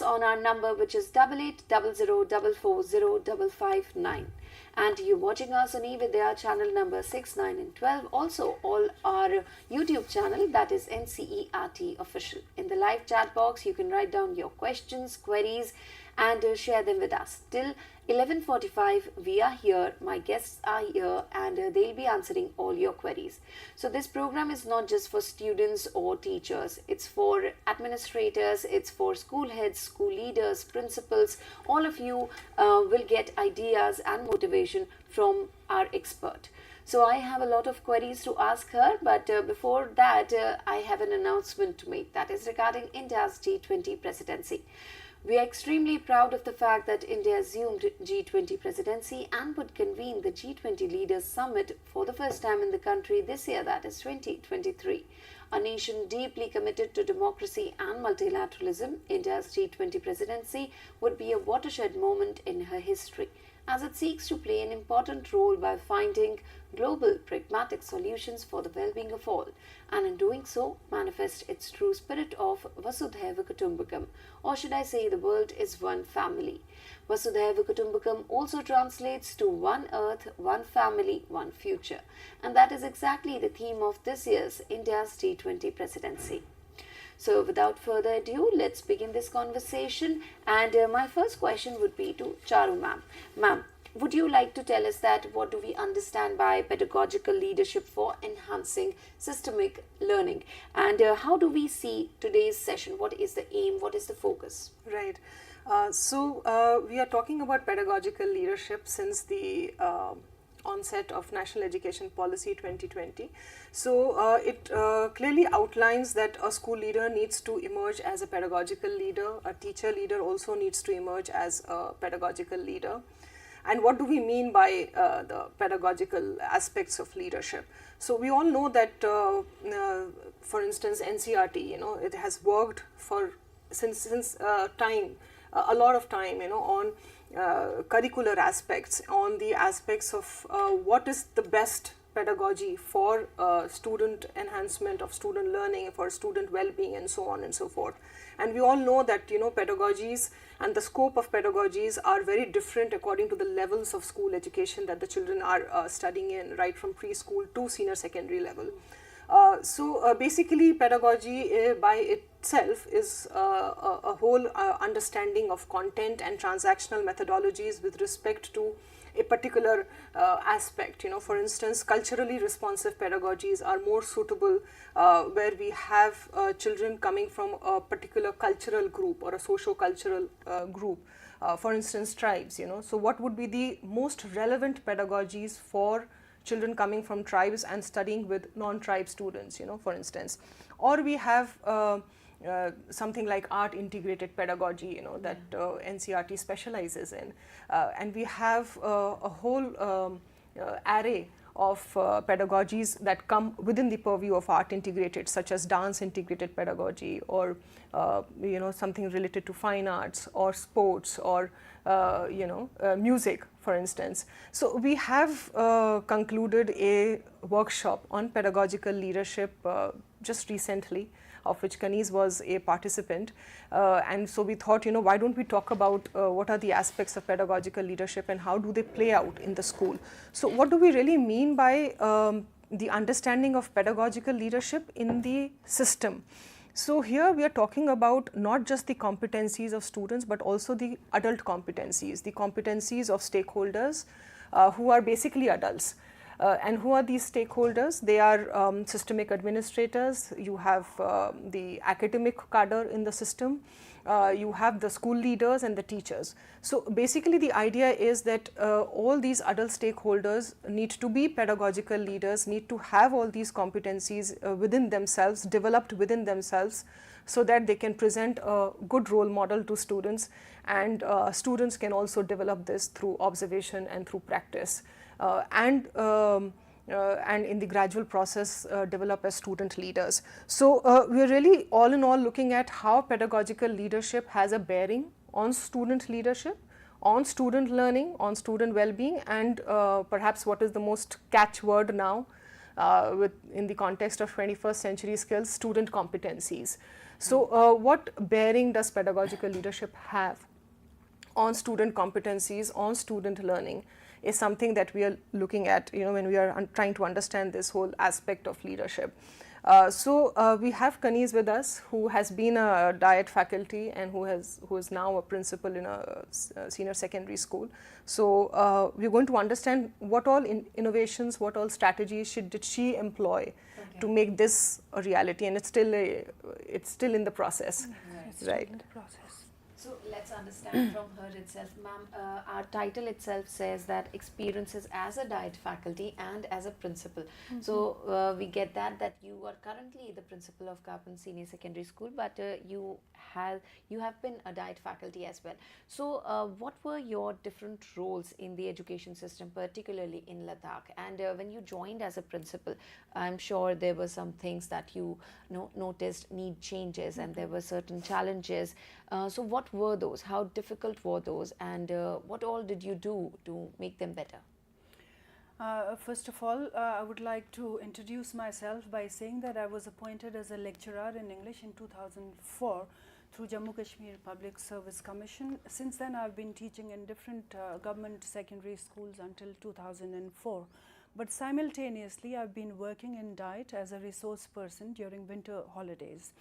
on our number, which is 8800440559, and you're watching us on eVidya channel number 6, 9 and 12. Also all our YouTube channel, that is NCERT Official. In the live chat box you can write down your questions, queries and share them with us. Till 11:45 we are here, my guests are here, and they'll be answering all your queries. So this program is not just for students or teachers, it's for administrators, it's for school heads, school leaders, principals. All of you will get ideas and motivation from our expert. So I have a lot of queries to ask her, but before that I have an announcement to make, that is regarding India's G20 presidency. We are extremely proud of the fact that India assumed G20 presidency and would convene the G20 Leaders Summit for the first time in the country this year, that is 2023. A nation deeply committed to democracy and multilateralism, India's G20 presidency would be a watershed moment in her history, as it seeks to play an important role by finding global pragmatic solutions for the well-being of all, and in doing so manifest its true spirit of Vasudhaiva Kutumbakam, or should I say the world is one family. Vasudhaiva Kutumbakam also translates to one earth, one family, one future, and that is exactly the theme of this year's India's G20 presidency. So without further ado, let's begin this conversation, and my first question would be to Charu ma'am. Ma'am, would you like to tell us that what do we understand by pedagogical leadership for enhancing systemic learning, and how do we see today's session? What is the aim? What is the focus? Right. We are talking about pedagogical leadership since the onset of National Education Policy 2020. So it clearly outlines that a school leader needs to emerge as a pedagogical leader, a teacher leader also needs to emerge as a pedagogical leader. And what do we mean by the pedagogical aspects of leadership? So we all know that, for instance, NCERT, it has worked for since time, a lot of time, on curricular aspects, on the aspects of what is the best pedagogy for student enhancement of student learning, for student well-being, and so on and so forth. And we all know that pedagogies and the scope of pedagogies are very different according to the levels of school education that the children are studying in, right from preschool to senior secondary level. Basically pedagogy by itself is a whole understanding of content and transactional methodologies with respect to a particular aspect. For instance, culturally responsive pedagogies are more suitable where we have children coming from a particular cultural group or a socio-cultural group. For instance, tribes, so what would be the most relevant pedagogies for children coming from tribes and studying with non-tribe students, for instance. Or we have something like art integrated pedagogy, that NCERT specializes in. And we have a whole array of pedagogies that come within the purview of art integrated, such as dance integrated pedagogy, or something related to fine arts or sports, or music, for instance. So we have concluded a workshop on pedagogical leadership just recently, of which Kaniz was a participant, and so we thought, why don't we talk about what are the aspects of pedagogical leadership and how do they play out in the school. So what do we really mean by the understanding of pedagogical leadership in the system? So here we are talking about not just the competencies of students, but also the adult competencies, the competencies of stakeholders who are basically adults. And who are these stakeholders? They are systemic administrators, you have the academic cadre in the system, you have the school leaders and the teachers. So basically the idea is that all these adult stakeholders need to be pedagogical leaders, need to have all these competencies within themselves, developed within themselves, so that they can present a good role model to students, and students can also develop this through observation and through practice. And in the gradual process develop as student leaders. So we are really all in all looking at how pedagogical leadership has a bearing on student leadership, on student learning, on student well-being, and perhaps what is the most catchword now, in the context of 21st century skills, student competencies. So what bearing does pedagogical leadership have on student competencies, on student learning, is something that we are looking at, when we are trying to understand this whole aspect of leadership. So we have Kaneez with us, who has been a DIET faculty and who is now a principal in a senior secondary school. So we're going to understand what all innovations, what all strategies did she employ to make this a reality, and it's still in the process, right? So let's understand from her itself, ma'am. Our title itself says that experiences as a DIET faculty and as a principal. So we get that you are currently the principal of Kapan Senior Secondary School, but you have been a DIET faculty as well. So what were your different roles in the education system, particularly in Ladakh? And when you joined as a principal, I'm sure there were some things that you noticed need changes, and there were certain challenges. So what were those? How difficult were those? And what all did you do to make them better? First of all, I would like to introduce myself by saying that I was appointed as a lecturer in English in 2004 through Jammu Kashmir Public Service Commission. Since then, I've been teaching in different government secondary schools until 2004. But simultaneously, I've been working in DIET as a resource person during winter holidays.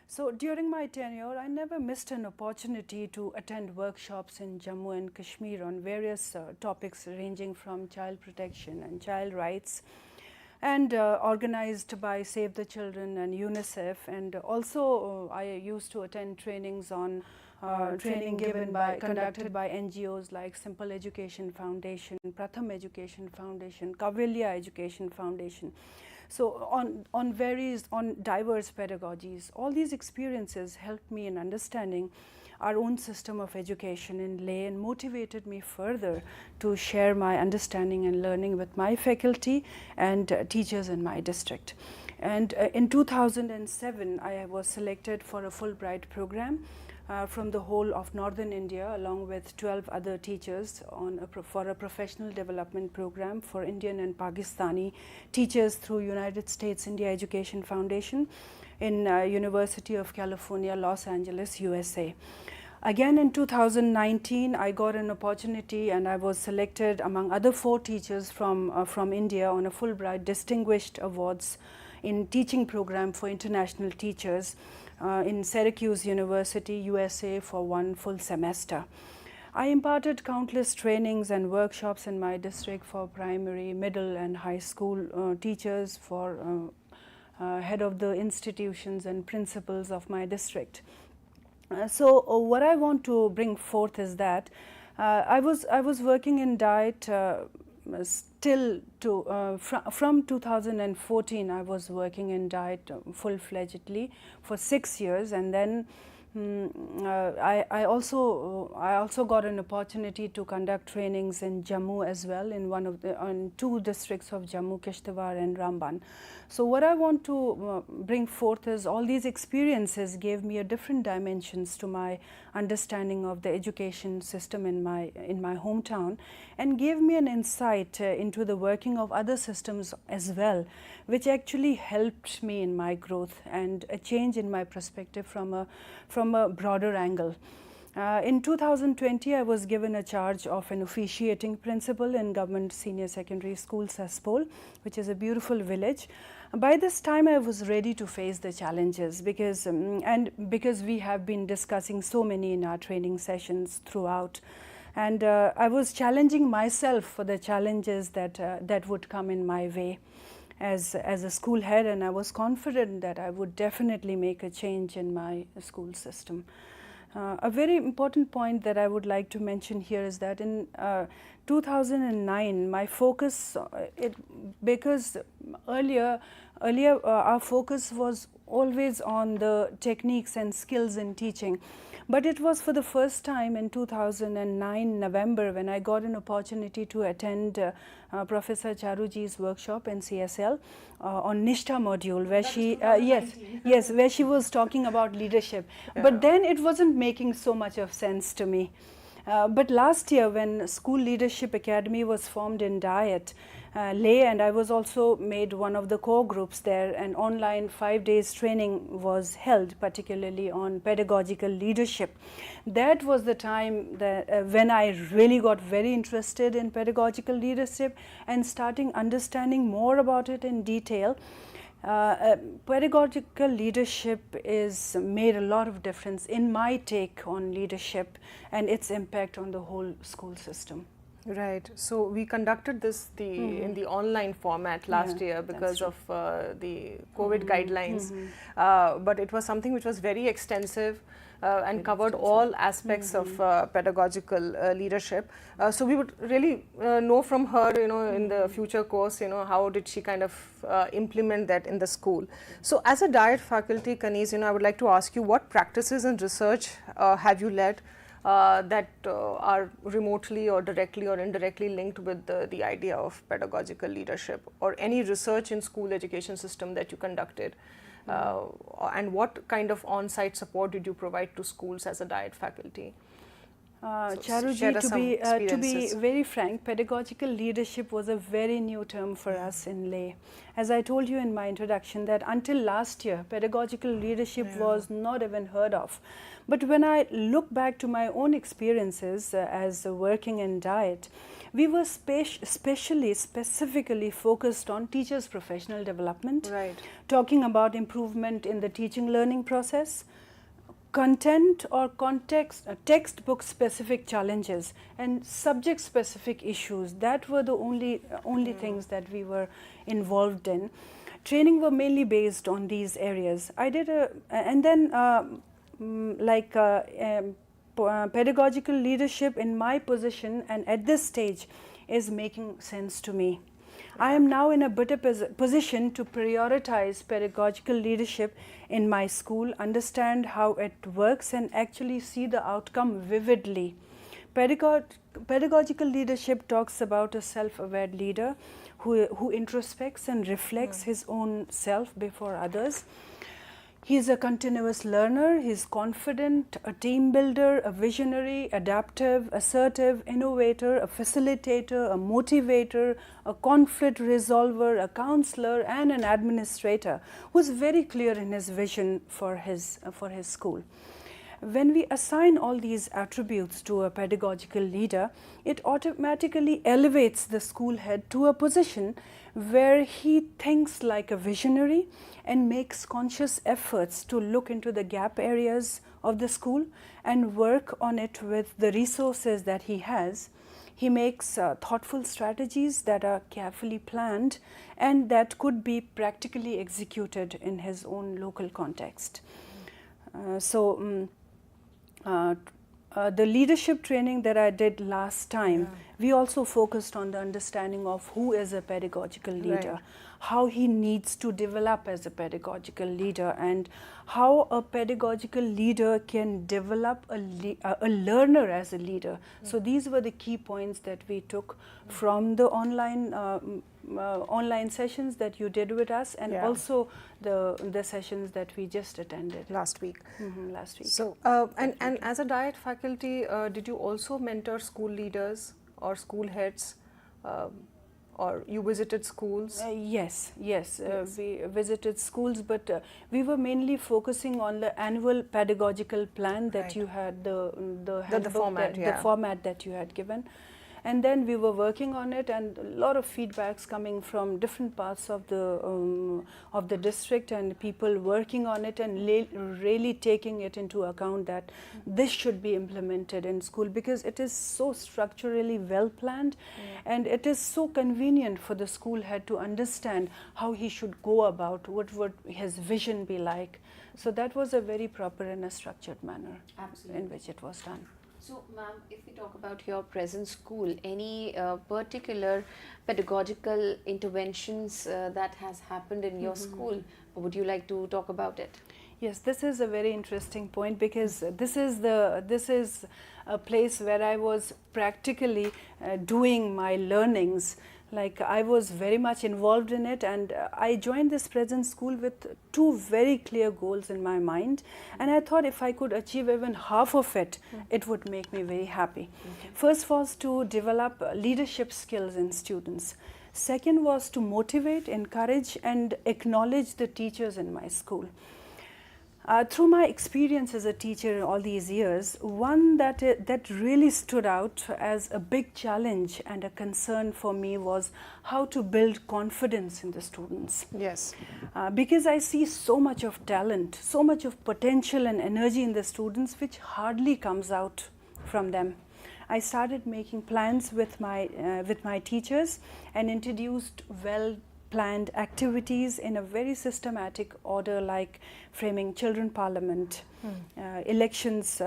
So during my tenure, I never missed an opportunity to attend workshops in Jammu and Kashmir on various topics ranging from child protection and child rights, and organized by Save the Children and UNICEF. And also I used to attend trainings on training conducted by NGOs like Simple Education Foundation, Pratham Education Foundation, Kavilya Education Foundation. So on diverse pedagogies. All these experiences helped me in understanding our own system of education in Leh and motivated me further to share my understanding and learning with my faculty and teachers in my district. And in 2007, I was selected for a Fulbright program from the whole of Northern India, along with 12 other teachers for a professional development program for Indian and Pakistani teachers through United States India Education Foundation in University of California, Los Angeles, USA. Again in 2019, I got an opportunity and I was selected among other 4 teachers from India on a Fulbright Distinguished Awards in teaching program for international teachers in Syracuse University, USA for 1 full semester. I imparted countless trainings and workshops in my district for primary, middle and high school teachers, for head of the institutions and principals of my district. So what I want to bring forth is that I was working in DIET from 2014. I was working in DIET full-fledgedly for 6 years, and then I also got an opportunity to conduct trainings in Jammu as well, in 2 districts of Jammu, Kishtwar and Ramban. So what I want to bring forth is all these experiences gave me a different dimensions to my understanding of the education system in my hometown, and gave me an insight into the working of other systems as well, which actually helped me in my growth and a change in my perspective from a broader angle. In 2020, I was given a charge of an officiating principal in Government Senior Secondary School, Saspol, which is a beautiful village. By this time, I was ready to face the challenges because we have been discussing so many in our training sessions throughout. And I was challenging myself for the challenges that would come in my way as a school head, and I was confident that I would definitely make a change in my school system. A very important point that I would like to mention here is that in 2009, my focus, because earlier our focus was always on the techniques and skills in teaching. But it was for the first time in 2009 November when I got an opportunity to attend Professor Charuji's workshop in CSL on Nishtha module, where where she was talking about leadership. Yeah. But then it wasn't making so much of sense to me. But last year, when School Leadership Academy was formed in DIET, Leh, and I was also made one of the core groups there. An online 5 days training was held, particularly on pedagogical leadership. That was the time that when I really got very interested in pedagogical leadership and starting understanding more about it in detail. Pedagogical leadership is made a lot of difference in my take on leadership and its impact on the whole school system. Right. So we conducted this in the online format last year because of the COVID guidelines, but it was something which was very extensive and covered all aspects of pedagogical leadership. So we would really know from her, in the future course, how did she kind of implement that in the school. So as a DIET faculty, Kanis, I would like to ask you, what practices and research have you led that are remotely or directly or indirectly linked with the idea of pedagogical leadership, or any research in school education system that you conducted, and what kind of on-site support did you provide to schools as a DIET faculty? Charuji, to be very frank, pedagogical leadership was a very new term for us in Leh. As I told you in my introduction, that until last year, pedagogical leadership was not even heard of. But when I look back to my own experiences as working in DIET, we were specifically focused on teachers' professional development, talking about improvement in the teaching learning process, content or context, textbook specific challenges and subject specific issues. That were the only things that we were involved in. Training were mainly based on these areas. I did pedagogical leadership in my position and at this stage is making sense to me. I am now in a better position to prioritize pedagogical leadership in my school, understand how it works and actually see the outcome vividly. Pedagogical leadership talks about a self-aware leader who introspects and reflects his own self before others. He is a continuous learner, he is confident, a team builder, a visionary, adaptive, assertive, innovator, a facilitator, a motivator, a conflict resolver, a counselor and an administrator who is very clear in his vision for his school. When we assign all these attributes to a pedagogical leader, it automatically elevates the school head to a position where he thinks like a visionary and makes conscious efforts to look into the gap areas of the school and work on it with the resources that he has. He makes thoughtful strategies that are carefully planned and that could be practically executed in his own local context. The leadership training that I did last time, we also focused on the understanding of who is a pedagogical leader, how he needs to develop as a pedagogical leader, and how a pedagogical leader can develop a learner as a leader. So these were the key points that we took from the online sessions that you did with us, and also the sessions that we just attended last week. Last week. So, and as a DIET faculty, did you also mentor school leaders or school heads, or you visited schools? Yes. We visited schools, but we were mainly focusing on the annual pedagogical plan that you had, the format that you had given. And then we were working on it, and a lot of feedbacks coming from different parts of the district, and people working on it and really taking it into account that this should be implemented in school, because it is so structurally well planned and it is so convenient for the school head to understand how he should go about, what would his vision be like. So that was a very proper and a structured manner in which it was done. So, ma'am, if we talk about your present school, any particular pedagogical interventions that has happened in your school, would you like to talk about it? Yes, this is a very interesting point, because this is a place where I was practically doing my learnings. Like, I was very much involved in it, and I joined this present school with two very clear goals in my mind, and I thought if I could achieve even half of it, it would make me very happy. First was to develop leadership skills in students. Second was to motivate, encourage, and acknowledge the teachers in my school. Through my experience as a teacher all these years, one that really stood out as a big challenge and a concern for me was how to build confidence in the students. Yes. Because I see so much of talent, so much of potential and energy in the students which hardly comes out from them. I started making plans with my teachers and introduced well-planned activities in a very systematic order, like framing children parliament, elections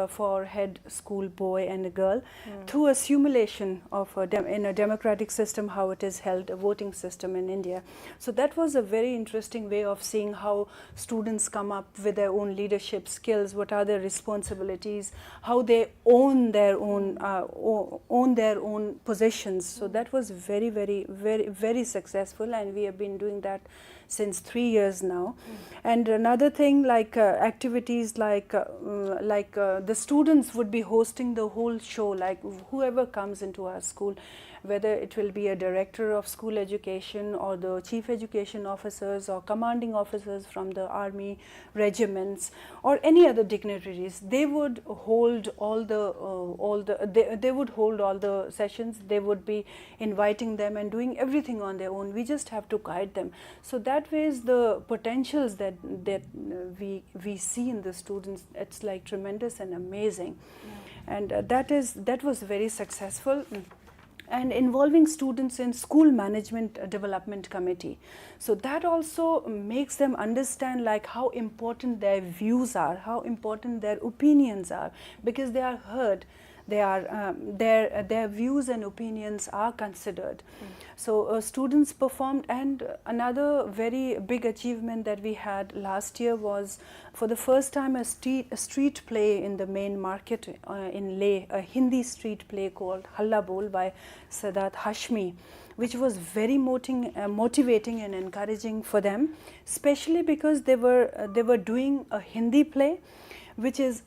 for head school boy and a girl, through a simulation of in a democratic system how it is held, a voting system in India. So that was a very interesting way of seeing how students come up with their own leadership skills, what are their responsibilities, how they own their own positions. So that was very successful, and we have been doing that since 3 years now. And another thing, like activities like the students would be hosting the whole show, like whoever comes into our school, whether it will be a director of school education or the chief education officers or commanding officers from the army regiments or any other dignitaries, they would hold they would hold all the sessions. They would be inviting them and doing everything on their own. We just have to guide them. So that way is the potentials that we see in the students, it's like tremendous and amazing. And that was very successful. And involving students in school management development committee. So that also makes them understand like how important their views are, how important their opinions are, because they are heard. Their views and opinions are considered. So students performed, and another very big achievement that we had last year was for the first time a street play in the main market in Leh, a Hindi street play called Halla Bol by Sadat Hashmi, which was very motivating and encouraging for them, especially because they were doing a Hindi play, which is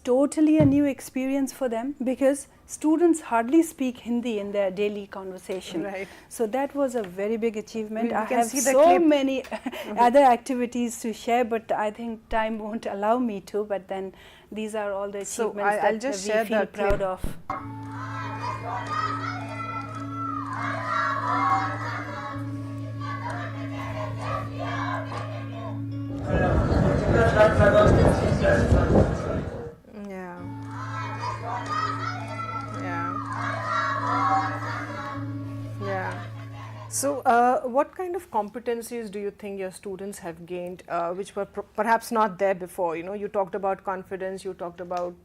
totally a new experience for them, because students hardly speak Hindi in their daily conversation. Right. So that was a very big achievement. I can have see the so clip. many other activities to share, but I think time won't allow me to. But then these are all the So achievements I'll that just we share feel the proud clip. of. Yeah. So what kind of competencies do you think your students have gained which were perhaps not there before? You know, you talked about confidence, you talked about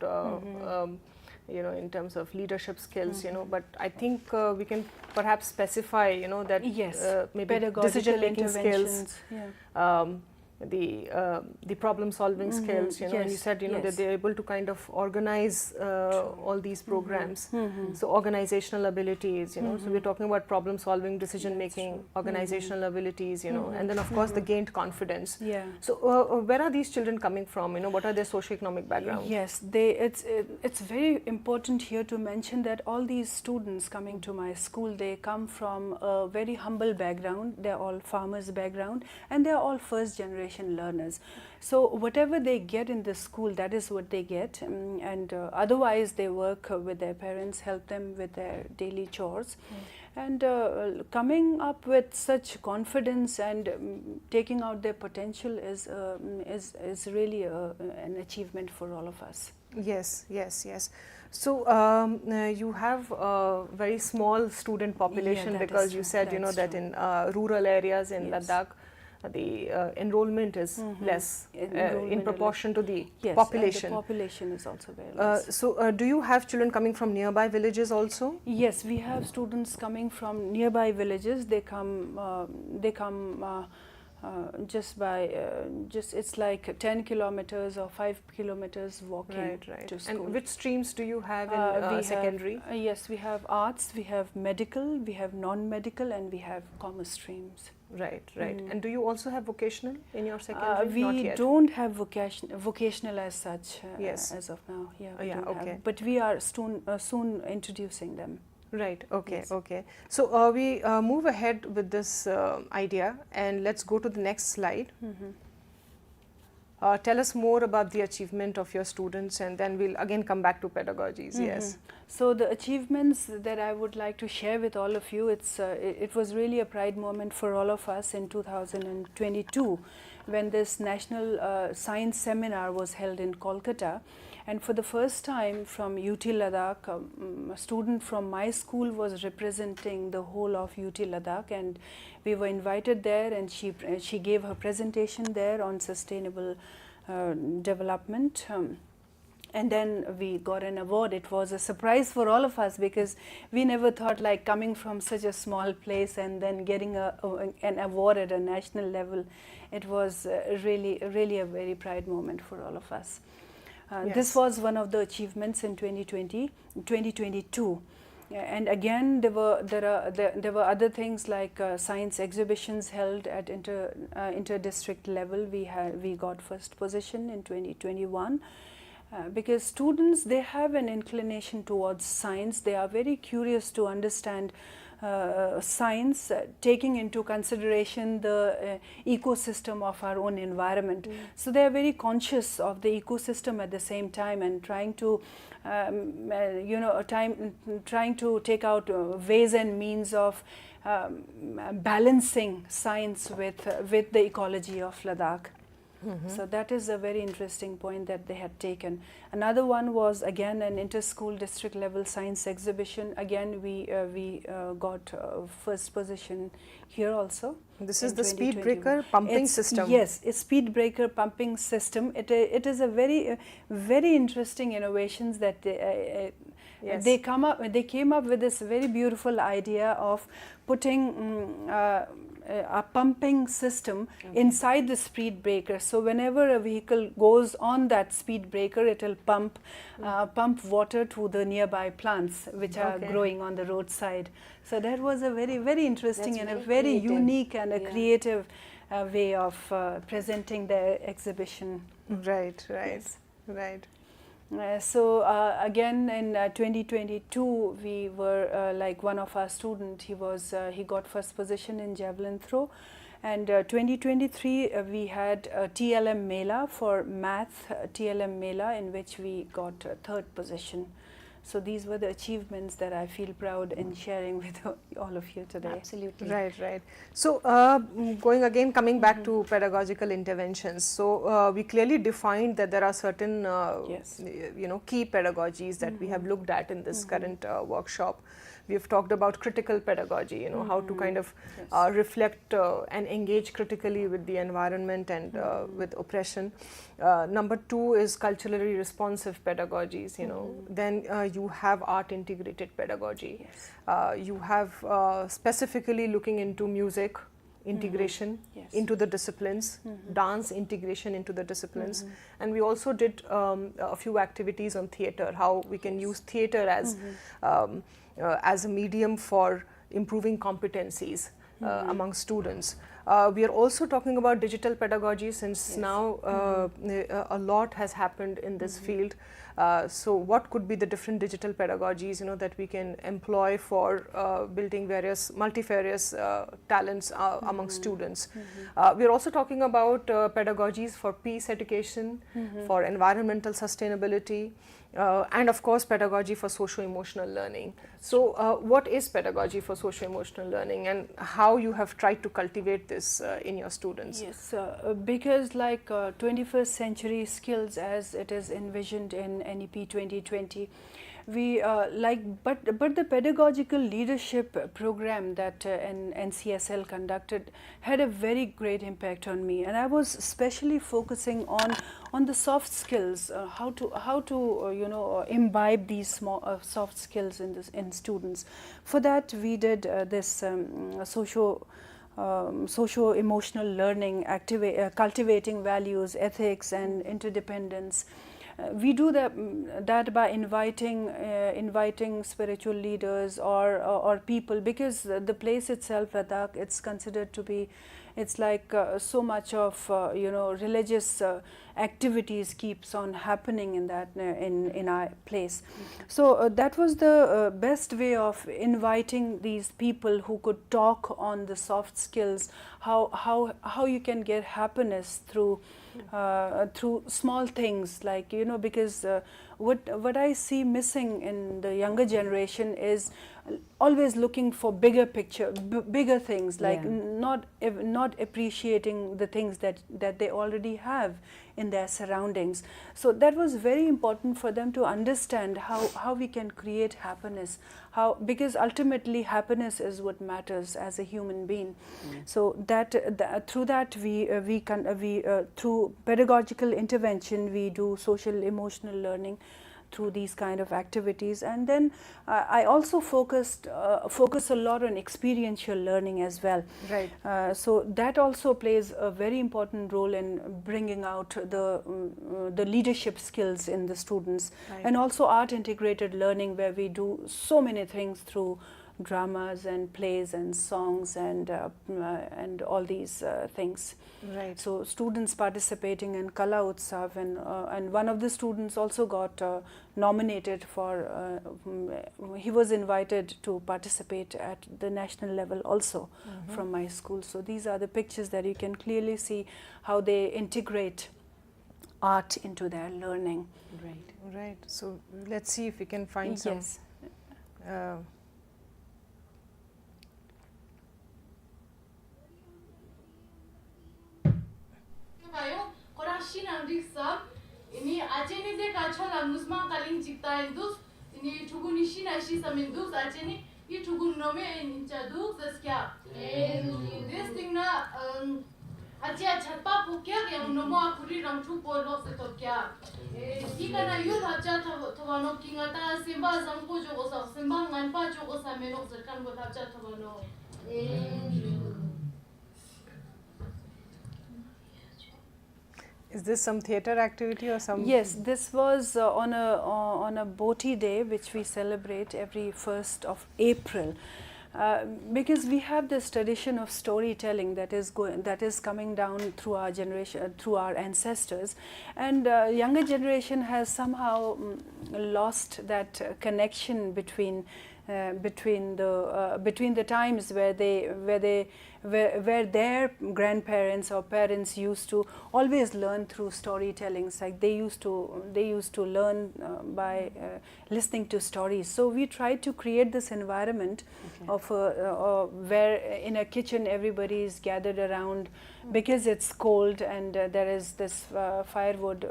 you know, in terms of leadership skills, you know, but I think we can perhaps specify, you know, that maybe Pedagogical decision-making skills, interventions, the problem-solving skills, you know, and you said, you know, that they're able to kind of organize all these programs. So organizational abilities, you know, so we're talking about problem-solving, decision-making, organizational abilities, you know, and then of course the gained confidence. Yeah. So where are these children coming from? You know, what are their socioeconomic background? Yes, it's very important here to mention that all these students coming to my school, they come from a very humble background. They're all farmers' background, and they're all first generation learners. So whatever they get in the school, that is what they get, and otherwise they work with their parents, help them with their daily chores. And coming up with such confidence and taking out their potential is really an achievement for all of us. Yes, yes, yes. So you have a very small student population, because you said, you know, that in rural areas in Ladakh, the enrollment is less in proportion to the population. And the population is also very less. So do you have children coming from nearby villages also? Yes, we have students coming from nearby villages. They come it's like 10 kilometers or 5 kilometers walking to school. And which streams do you have in secondary? Yes, we have arts, we have medical, we have non-medical, and we have commerce streams. Right. And do you also have vocational in your secondary? Not We yet. don't have vocational as such as of now. Yeah, we don't have. But we are soon introducing them. Right. Okay. Yes. Okay. So we move ahead with this idea, and let's go to the next slide. Tell us more about the achievement of your students, and then we'll again come back to pedagogies. Yes. So the achievements that I would like to share with all of you, it was really a pride moment for all of us in 2022 when this national science seminar was held in Kolkata. And for the first time from UT Ladakh, a student from my school was representing the whole of UT Ladakh, and we were invited there, and she gave her presentation there on sustainable development. And then we got an award. It was a surprise for all of us because we never thought, like, coming from such a small place and then getting an award at a national level. It was really a very proud moment for all of us. Yes. This was one of the achievements in 2022. And again, there were other things like science exhibitions held at inter-district level. We got first position in 2021. Because students, they have an inclination towards science. They are very curious to understand science, taking into consideration the ecosystem of our own environment. So they are very conscious of the ecosystem at the same time, and trying to trying to take out ways and means of balancing science with the ecology of Ladakh. So that is a very interesting point that they had taken. Another one was again an inter-school district level science exhibition. Again, we got first position here also. This is the speed breaker pumping system. Yes, a speed breaker pumping system. It is a very interesting innovations that Yes. they came up with this very beautiful idea of putting a pumping system inside the speed breaker. So whenever a vehicle goes on that speed breaker, it will pump water to the nearby plants which are growing on the roadside. So that was a very interesting and a very unique and a creative way of presenting the exhibition. Right. Yes. Right. So again in 2022 we were like one of our student, he got first position in javelin throw, and 2023 we had a TLM Mela for math, TLM Mela, in which we got third position. So these were the achievements that I feel proud in sharing with all of you today. Absolutely. Right. So coming back to pedagogical interventions. So we clearly defined that there are certain key pedagogies that we have looked at in this current workshop. We have talked about critical pedagogy, how to kind of reflect and engage critically with the environment and with oppression. Number two is culturally responsive pedagogies, Then you have art integrated pedagogy. You have specifically looking into music integration into the disciplines, dance integration into the disciplines, and we also did a few activities on theatre, how we can use theatre as a medium for improving competencies among students. We are also talking about digital pedagogy, since now a lot has happened in this field. So what could be the different digital pedagogies that we can employ for building multifarious talents among students. We are also talking about pedagogies for peace education, for environmental sustainability, and of course pedagogy for socio-emotional learning. So what is pedagogy for socio-emotional learning, and how you have tried to cultivate this in your students? Yes, because like 21st century skills as it is envisioned in NEP 2020, we but the pedagogical leadership program that NCSL conducted had a very great impact on me, and I was especially focusing on the soft skills, how to imbibe these small soft skills in students. For that we did this socio-emotional learning, cultivating values, ethics and interdependence. We do that by inviting spiritual leaders or people, because the place itself, Ladakh, it's considered to be it's like so much of religious activities keeps on happening in that in our place. So that was the best way of inviting these people who could talk on the soft skills, how you can get happiness through small things, like because what I see missing in the younger generation is always looking for bigger picture, bigger things, like not appreciating the things that they already have in their surroundings. So that was very important for them to understand how we can create happiness, because ultimately happiness is what matters as a human being. So through that we through pedagogical intervention we do social emotional learning through these kind of activities. And then I also focus a lot on experiential learning as well. Right. So that also plays a very important role in bringing out the leadership skills in the students. Right. And also art integrated learning, where we do so many things through dramas and plays and songs and all these things. Right. So students participating in Kala Utsav, and one of the students also got nominated for, he was invited to participate at the national level also from my school. So these are the pictures that you can clearly see how they integrate art into their learning. Right. Right. So let's see if we can find some. Yes. ini aceni de kachola musma kaling cikta indus ini tugun ishi na shi sam indus aceni I tugun nome ninja duk zaskya this thing na acha chhatpa pukya ke nomo akuri rang thu polo se to kya ki kana yu hacha thawano kingata simba zampo jogo sa simba nganpa jogo sa meno sarkan go hacha thawano Is this some theatre activity or some? Yes, this was on a Boti Day, which we celebrate every 1st of April. Because we have this tradition of storytelling that is coming down through our generation, through our ancestors, and younger generation has somehow lost that connection between the times where their grandparents or parents used to always learn through storytelling. Like they used to learn by listening to stories. So we tried to create this environment of where in a kitchen everybody is gathered around because it's cold, and there is this firewood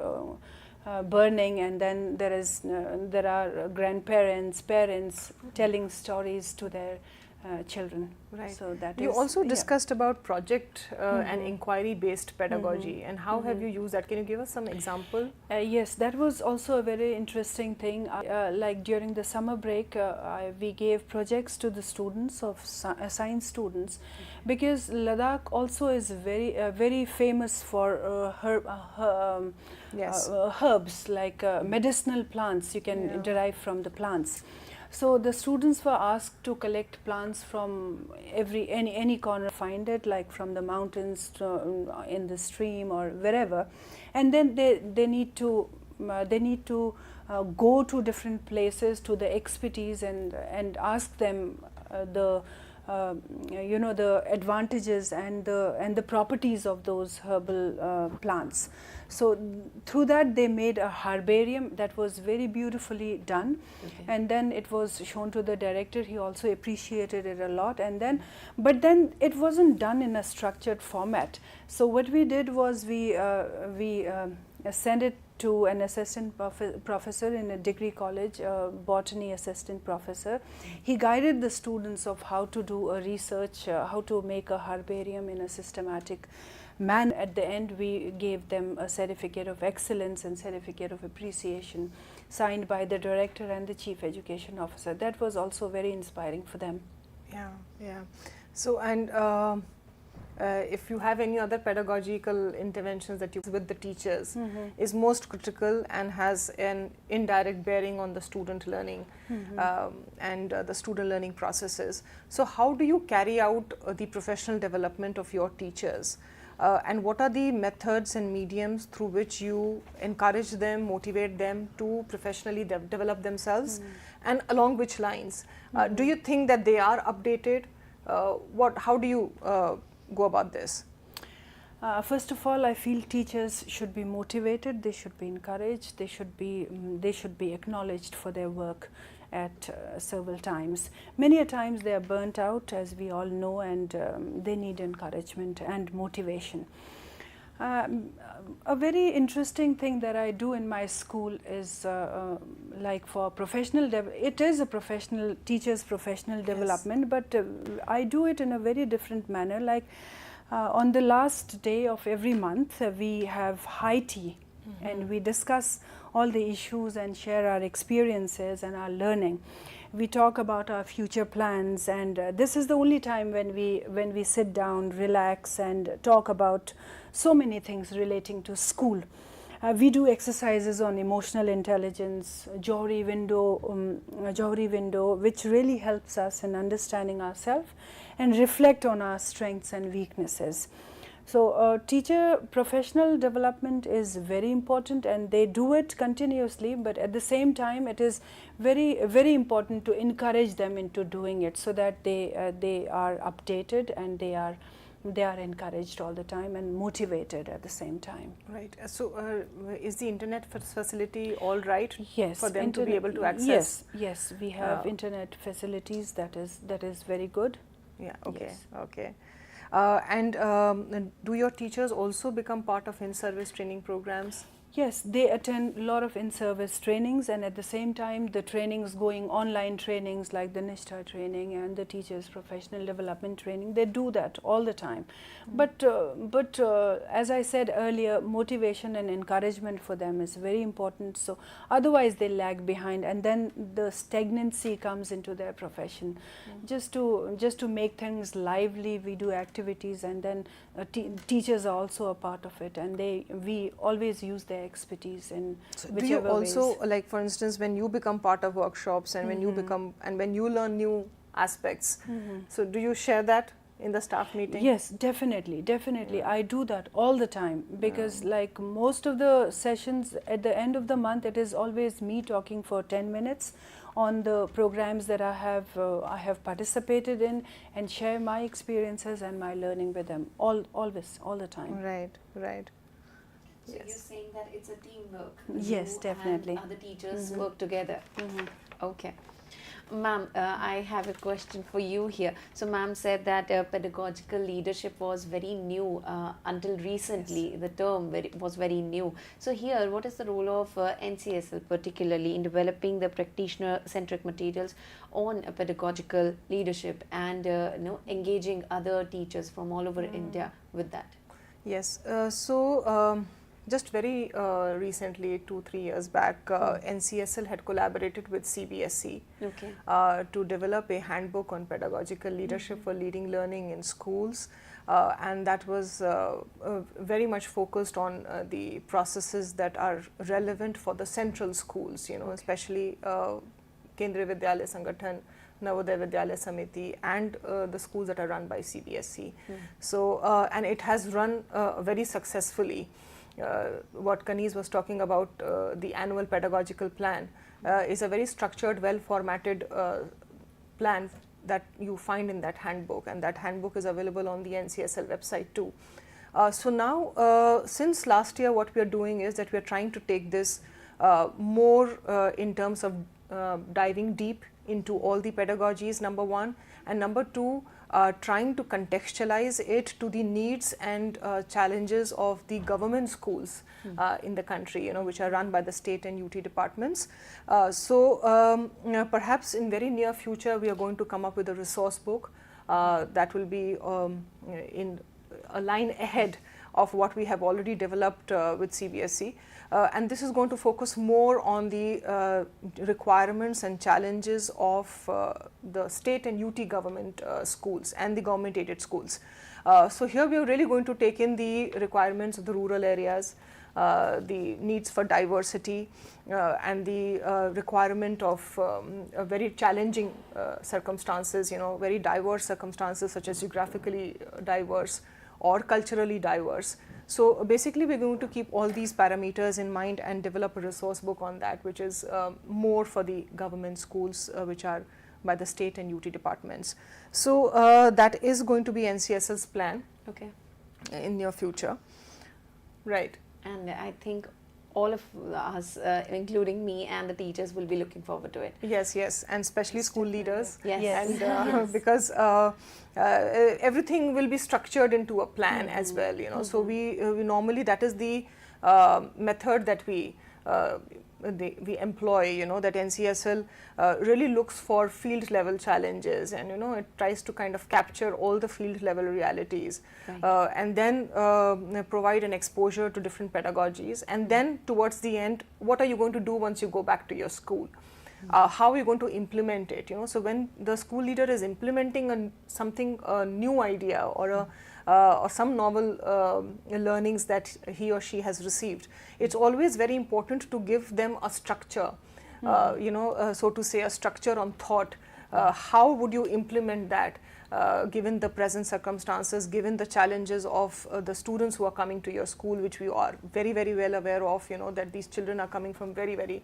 burning, and then there are grandparents, parents telling stories to their children. Right. So that you is, also discussed about project and inquiry-based pedagogy, and how have you used that? Can you give us some example? Yes, that was also a very interesting thing. Like during the summer break, we gave projects to the students of science students, because Ladakh also is very famous for herbs, like medicinal plants you can derive from the plants. So the students were asked to collect plants from any corner, find it, like from the mountains to, in the stream or wherever, and then they need to go to different places, to the expertise, and ask them the advantages and the properties of those herbal plants. So through that they made a herbarium that was very beautifully done, and then it was shown to the director. He also appreciated it a lot, but then it wasn't done in a structured format. So what we did was we sent it to an assistant professor in a degree college, botany assistant professor. He guided the students of how to do a research, how to make a herbarium in a systematic manner. At the end, we gave them a certificate of excellence and certificate of appreciation signed by the director and the chief education officer. That was also very inspiring for them. Yeah. So, and if you have any other pedagogical interventions that you with the teachers is most critical and has an indirect bearing on the student learning and the student learning processes. So how do you carry out the professional development of your teachers? And what are the methods and mediums through which you encourage them, motivate them to professionally develop themselves, and along which lines? Do you think that they are updated? How do you go about this? First of all, I feel teachers should be motivated, they should be encouraged, they should be acknowledged for their work at several times. Many a times they are burnt out, as we all know, and they need encouragement and motivation. A very interesting thing that I do in my school is like for professional, it is a professional, teacher's professional development, but I do it in a very different manner. Like on the last day of every month, we have high tea and we discuss all the issues and share our experiences and our learning. We talk about our future plans, and this is the only time when we sit down, relax, and talk about so many things relating to school. We do exercises on emotional intelligence, Johari window, which really helps us in understanding ourselves and reflect on our strengths and weaknesses. So teacher professional development is very important, and they do it continuously, but at the same time it is very important to encourage them into doing it, so that they are updated and they are encouraged all the time and motivated at the same time. Right. So is the internet facility all right? Yes, for them to be able to access? Yes, we have internet facilities that is very good. Yeah, okay, Yes. okay. And do your teachers also become part of in-service training programs? Yes, they attend a lot of in-service trainings, and at the same time the trainings going online trainings like the Nishtha training and the teachers professional development training, they do that all the time. But as I said earlier, motivation and encouragement for them is very important, so otherwise they lag behind, and then the stagnancy comes into their profession. Just to make things lively, we do activities, and then teachers are also a part of it, and we always use their expertise in whichever do you also ways. like, for instance, when you become part of workshops and when you become and when you learn new aspects, so do you share that in the staff meeting? Yes, definitely. I do that all the time, because like most of the sessions at the end of the month, it is always me talking for 10 minutes on the programs that I have participated in, and share my experiences and my learning with them all the time. Right. So you're saying that it's a teamwork. Yes, You definitely. and other teachers work together. Okay. Ma'am, I have a question for you here. So ma'am said that pedagogical leadership was very new until recently. Yes. The term was very new. So here, what is the role of NCSL particularly in developing the practitioner-centric materials on pedagogical leadership and engaging other teachers from all over India with that? Yes. Just very recently, 2-3 years back, NCSL had collaborated with CBSE to develop a handbook on pedagogical leadership for leading learning in schools, and that was very much focused on the processes that are relevant for the central schools, especially Kendriya Vidyalaya Sangathan, Navodaya Vidyalaya Samiti, and the schools that are run by CBSE. So, and it has run very successfully. What Kanis was talking about, the annual pedagogical plan, is a very structured, well formatted plan that you find in that handbook, and that handbook is available on the NCSL website too. So now, since last year, what we are doing is that we are trying to take this more in terms of diving deep into all the pedagogies, number one, and number two, trying to contextualize it to the needs and challenges of the government schools in the country, which are run by the state and UT departments. So perhaps in very near future, we are going to come up with a resource book that will be in a line ahead of what we have already developed with CBSE. And this is going to focus more on the requirements and challenges of the state and UT government schools and the government aided schools. So here we are really going to take in the requirements of the rural areas, the needs for diversity, and the requirement of a very challenging circumstances, very diverse circumstances such as geographically diverse or culturally diverse. So basically we're going to keep all these parameters in mind and develop a resource book on that, which is more for the government schools which are by the state and UT departments. So that is going to be NCSL's plan in near future. Right. And I think all of us, including me and the teachers, will be looking forward to it. Yes, yes, and especially school leaders. Yes. And because everything will be structured into a plan as well, So we normally, that is the method that we employ, that NCSL really looks for field level challenges, and it tries to kind of capture all the field level realities, and then provide an exposure to different pedagogies, and then towards the end, what are you going to do once you go back to your school? How are you going to implement it? So when the school leader is implementing a new idea or some novel learnings that he or she has received, it's always very important to give them a structure, so to say, a structure on thought. How would you implement that given the present circumstances, given the challenges of the students who are coming to your school, which we are very, very well aware of, that these children are coming from very, very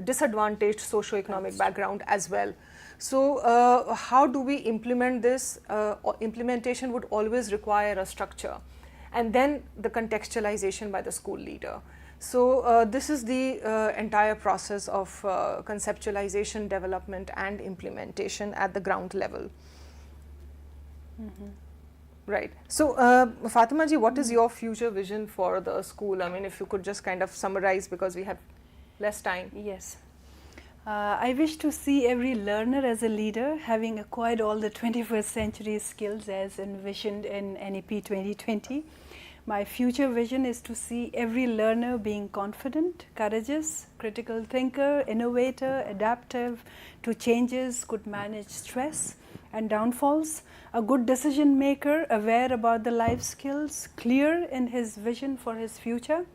disadvantaged socioeconomic background as well. So how do we implement this? Implementation would always require a structure, and then the contextualization by the school leader. So this is the entire process of conceptualization, development and implementation at the ground level. Right. So Fatima ji, what is your future vision for the school? I mean, if you could just kind of summarize, because we have less time. Yes. I wish to see every learner as a leader, having acquired all the 21st century skills as envisioned in NEP 2020. My future vision is to see every learner being confident, courageous, critical thinker, innovator, adaptive to changes, could manage stress and downfalls, a good decision maker, aware about the life skills, clear in his vision for his future,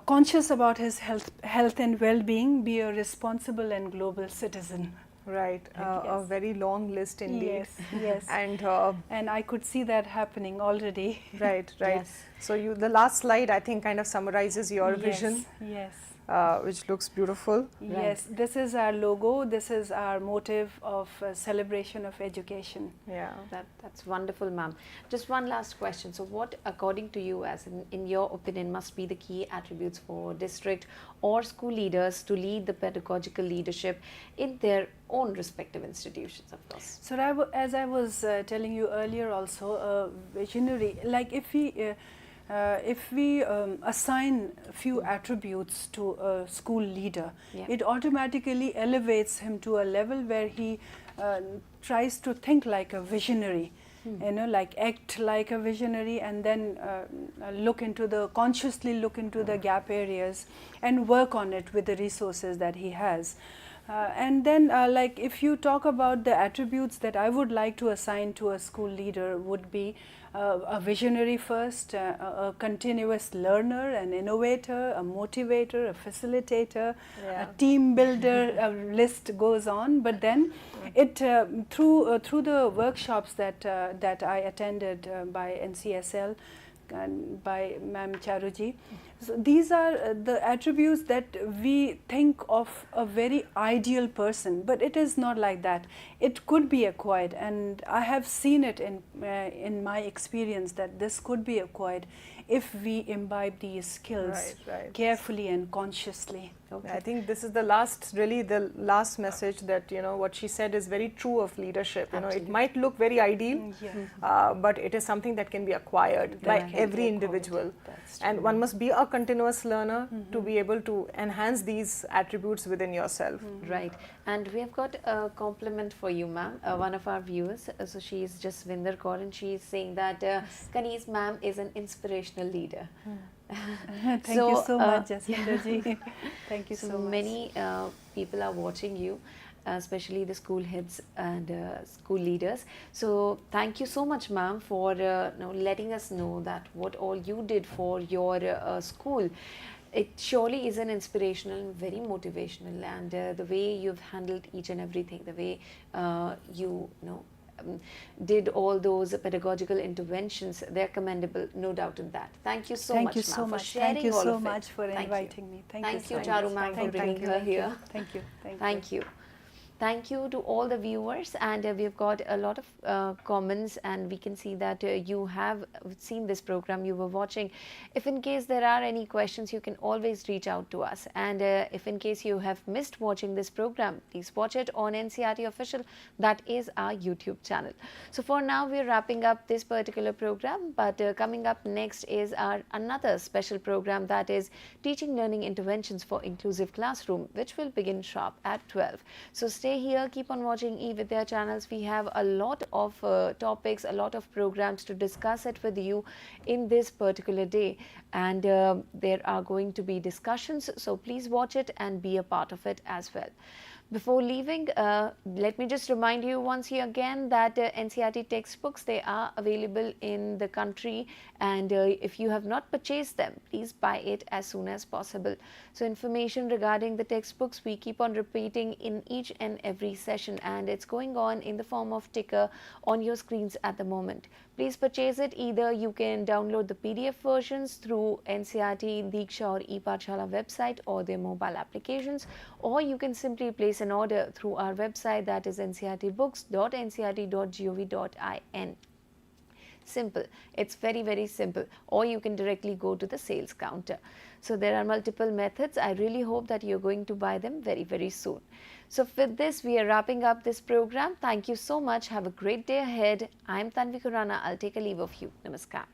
conscious about his health and well-being, be a responsible and global citizen. Right, a very long list indeed. Yes. And I could see that happening already. Right. Yes. So the last slide, I think, kind of summarizes your vision. Yes. Which looks beautiful. Yes, this is our logo, this is our motive of celebration of education. Yeah. That's wonderful, ma'am. Just one last question. So what, according to you, as in your opinion, must be the key attributes for district or school leaders to lead the pedagogical leadership in their own respective institutions, of course? So as I was telling you earlier also, visionary, like if we assign a few attributes to a school leader, it automatically elevates him to a level where he tries to think like a visionary, like act like a visionary, and then consciously look into the gap areas and work on it with the resources that he has. And then like if you talk about the attributes that I would like to assign to a school leader, would be a visionary first, a continuous learner, an innovator, a motivator, a facilitator, a team builder, a list goes on. But then it through the workshops that I attended by NCSL and by Ma'am Charuji. So these are the attributes that we think of a very ideal person, but it is not like that. It could be acquired, and I have seen it in my experience that this could be acquired if we imbibe these skills carefully and consciously. Okay. I think this is the last message that, what she said is very true of leadership. It might look very ideal, but it is something that can be acquired by every individual. And one must be a continuous learner to be able to enhance these attributes within yourself. Right. And we have got a compliment for you, ma'am. One of our viewers, so she is just Vinder Kaur, and she is saying that Kaneez ma'am is an inspirational leader. Thank you so much, Jaswinder ji. Thank you so much. Many people are watching you. especially the school heads and school leaders. So thank you so much, ma'am, for letting us know that what all you did for your school. It surely is an inspirational, very motivational, and the way you've handled each and everything, the way did all those pedagogical interventions, they're commendable, no doubt in that. Thank you so much, Thank you so ma'am, for much. sharing Thank you all so of it. much for Thank you. inviting me. Thank Thank you you, so Charu much. ma'am, for Thank bringing you. her here. Thank you. Thank you. Thank you. Thank you to all the viewers, and we've got a lot of comments, and we can see that you have seen this program, you were watching. If in case there are any questions, you can always reach out to us, and if in case you have missed watching this program, please watch it on NCRT Official. That is our YouTube channel. So for now, we're wrapping up this particular program, but coming up next is our another special program, that is Teaching Learning Interventions for Inclusive Classroom, which will begin sharp at 12. So stay here, keep on watching eVidya channels. We have a lot of topics, a lot of programs to discuss it with you in this particular day, and there are going to be discussions, so please watch it and be a part of it as well. Before leaving, let me just remind you once again that NCRT textbooks, they are available in the country, and if you have not purchased them, please buy it as soon as possible. So information regarding the textbooks, we keep on repeating in each and every session, and it's going on in the form of ticker on your screens at the moment. Please purchase it. Either you can download the PDF versions through NCRT, Diksha or ePathshala website or their mobile applications, or you can simply place an order through our website, that is ncrtbooks.ncrt.gov.in. Simple. It's very, very simple. Or you can directly go to the sales counter. So there are multiple methods. I really hope that you're going to buy them very, very soon. So with this, we are wrapping up this program. Thank you so much. Have a great day ahead. I'm Tanvi Khurana. I'll take a leave of you. Namaskar.